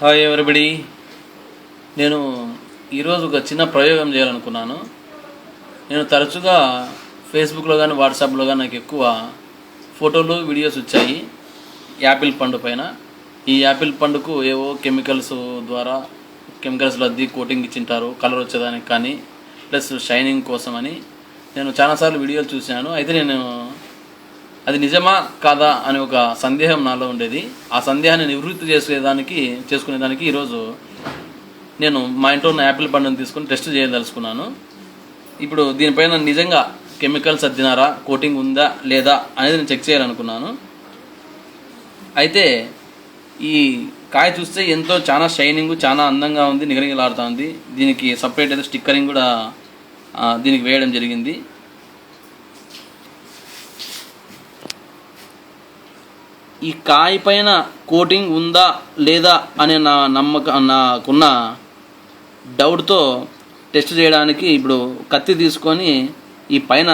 Hi everybody. నేను ఈరోజు ఒక చిన్న ప్రయోగం చేయాలనుకున్నాను. నేను తరచుగా ఫేస్బుక్లో కానీ వాట్సాప్లో కానీ నాకు ఎక్కువ ఫోటోలు వీడియోస్ వచ్చాయి యాపిల్ పండు పైన. ఈ యాపిల్ పండుకు ఏవో కెమికల్స్లో అద్ది కోటింగ్ ఇచ్చింటారు కలర్ వచ్చేదానికి కానీ ప్లస్ షైనింగ్ కోసం అని. నేను చాలాసార్లు వీడియోలు చూశాను. అయితే నేను అది నిజమా కాదా అనే ఒక సందేహం నాలో ఉండేది. ఆ సందేహాన్ని నివృత్తి చేసుకునేదానికి ఈరోజు నేను మా ఇంట్లో ఉన్న యాపిల్ పండును తీసుకుని టెస్ట్ చేయదలుచుకున్నాను. ఇప్పుడు దీనిపైన నిజంగా కెమికల్స్ అద్దినారా, కోటింగ్ ఉందా లేదా అనేది నేను చెక్ చేయాలనుకున్నాను. అయితే ఈ కాయ చూస్తే చాలా షైనింగ్, చాలా అందంగా ఉంది, నిగనిగలాడుతూ ఉంది. దీనికి సపరేట్ అయితే స్టిక్కరింగ్ కూడా దీనికి వేయడం జరిగింది. ఈ కాయ పైన కోటింగ్ ఉందా లేదా అనే నాకున్న డౌట్తో టెస్ట్ చేయడానికి ఇప్పుడు కత్తి తీసుకొని ఈ పైన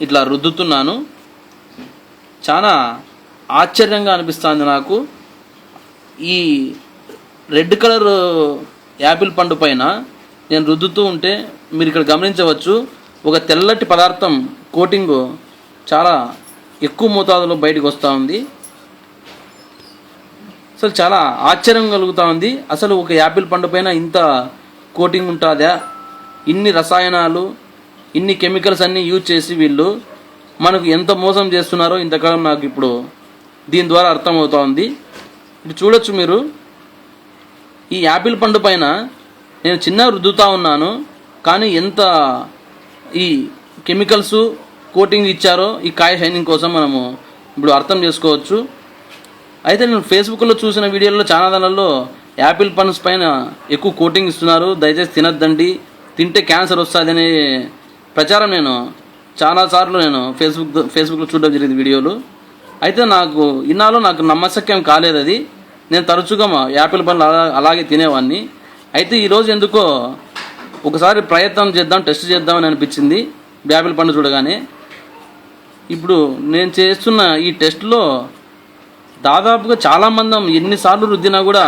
ఇట్లా రుద్దుతున్నాను. చాలా ఆశ్చర్యంగా అనిపిస్తుంది నాకు. ఈ రెడ్ కలర్ యాపిల్ పండు పైన నేను రుద్దుతూ ఉంటే మీరు ఇక్కడ గమనించవచ్చు, ఒక తెల్లటి పదార్థం కోటింగ్ చాలా ఎక్కువ మోతాదులో బయటకు వస్తూ ఉంది. అసలు చాలా ఆశ్చర్యం కలుగుతూ ఉంది. అసలు ఒక యాపిల్ పండు పైన ఇంత కోటింగ్ ఉంటుందా? ఇన్ని రసాయనాలు, ఇన్ని కెమికల్స్ అన్నీ యూజ్ చేసి వీళ్ళు మనకు ఎంత మోసం చేస్తున్నారో ఇంతకాలం నాకు ఇప్పుడు దీని ద్వారా అర్థమవుతూ ఉంది. ఇప్పుడు చూడొచ్చు మీరు, ఈ యాపిల్ పండు పైన నేను చిన్న రుద్దుతూ ఉన్నాను, కానీ ఎంత ఈ కెమికల్స్ కోటింగ్ ఇచ్చారో ఈ కాయ షైనింగ్ కోసం మనము ఇప్పుడు అర్థం చేసుకోవచ్చు. అయితే నేను ఫేస్బుక్లో చూసిన వీడియోల్లో చాలా దానిలో యాపిల్ పండ్స్ పైన ఎక్కువ కోటింగ్ ఇస్తున్నారు, దయచేసి తినద్దండి, తింటే క్యాన్సర్ వస్తుంది అనే ప్రచారం నేను చాలాసార్లు ఫేస్బుక్లో చూడడం జరిగింది వీడియోలు. అయితే నాకు నాకు నమ్మశక్యం కాలేదు అది. నేను తరచుగా యాపిల్ పండ్లు అలాగే తినేవాడిని. అయితే ఈరోజు ఎందుకో ఒకసారి ప్రయత్నం చేద్దాం, టెస్ట్ చేద్దామని అనిపించింది యాపిల్ పండు చూడగానే. ఇప్పుడు నేను చేస్తున్న ఈ టెస్ట్లో దాదాపుగా చాలామంది ఎన్నిసార్లు రుద్దినా కూడా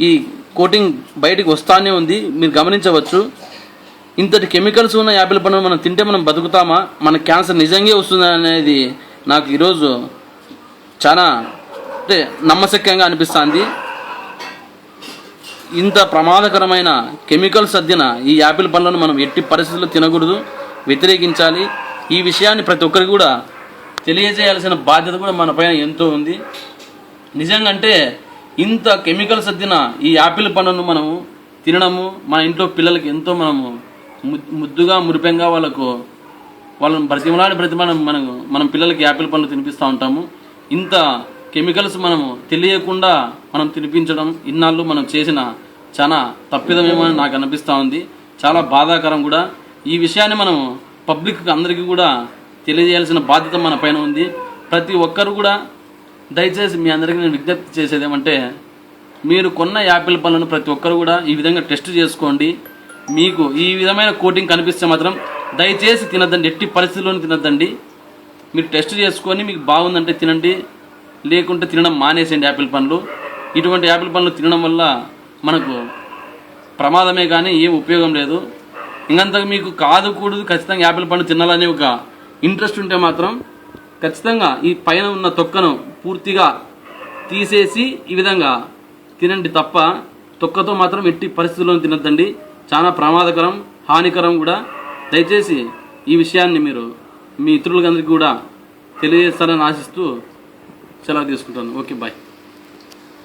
ఈ కోటింగ్ బయటికి వస్తానే ఉంది. మీరు గమనించవచ్చు, ఇంతటి కెమికల్స్ ఉన్న యాపిల్ పండును మనం తింటే మనం బతుకుతామా, మన క్యాన్సర్ నిజంగా వస్తుందా అనేది నాకు ఈరోజు చాలా నమ్మశక్యంగా అనిపిస్తుంది. ఇంత ప్రమాదకరమైన కెమికల్స్ అద్దిన ఈ యాపిల్ పండ్లను మనం ఎట్టి పరిస్థితుల్లో తినకూడదు, వ్యతిరేకించాలి. ఈ విషయాన్ని ప్రతి ఒక్కరికి కూడా తెలియజేయాల్సిన బాధ్యత కూడా మన పైన ఎంతో ఉంది. నిజంగా అంటే ఇంత కెమికల్స్ అద్దిన ఈ యాపిల్ పండును మనము తినడము, మన ఇంట్లో పిల్లలకి ఎంతో మనము ముద్దుగా మురిపెంగా వాళ్ళని మనం పిల్లలకి యాపిల్ పండ్లు తినిపిస్తూ ఉంటాము. ఇంత కెమికల్స్ మనము తెలియకుండా మనం తినిపించడం ఇన్నాళ్ళు మనం చేసిన చాలా తప్పిదమేమో అని నాకు అనిపిస్తూ ఉంది. చాలా బాధాకరం కూడా. ఈ విషయాన్ని మనం పబ్లిక్ అందరికీ కూడా తెలియజేయాల్సిన బాధ్యత మన పైన ఉంది. ప్రతి ఒక్కరు కూడా దయచేసి మీ అందరికీ నేను విజ్ఞప్తి చేసేది ఏమంటే, మీరు కొన్న యాపిల్ పండ్లను ప్రతి ఒక్కరు కూడా ఈ విధంగా టెస్ట్ చేసుకోండి. మీకు ఈ విధమైన కోటింగ్ కనిపిస్తే మాత్రం దయచేసి తినద్దండి, ఎట్టి పరిస్థితుల్లోనూ తినద్దండి. మీరు టెస్ట్ చేసుకొని మీకు బాగుందంటే తినండి, లేకుంటే తినడం మానేసేయండి యాపిల్ పండ్లు. ఇటువంటి యాపిల్ పండ్లు తినడం వల్ల మనకు ప్రమాదమే కానీ ఏం ఉపయోగం లేదు. ఇంకంతకు మీకు కూడదు ఖచ్చితంగా యాపిల్ పండు తినాలనే ఒక ఇంట్రెస్ట్ ఉంటే మాత్రం ఖచ్చితంగా ఈ పైన ఉన్న తొక్కను పూర్తిగా తీసేసి ఈ విధంగా తినండి తప్ప తొక్కతో మాత్రం ఎట్టి పరిస్థితుల్లో తినద్దండి. చాలా ప్రమాదకరం, హానికరం కూడా. దయచేసి ఈ విషయాన్ని మీరు మీ ఇతరులందరికీ కూడా తెలియజేస్తారని ఆశిస్తూ సెలవు తీసుకుంటాను. Okay, bye.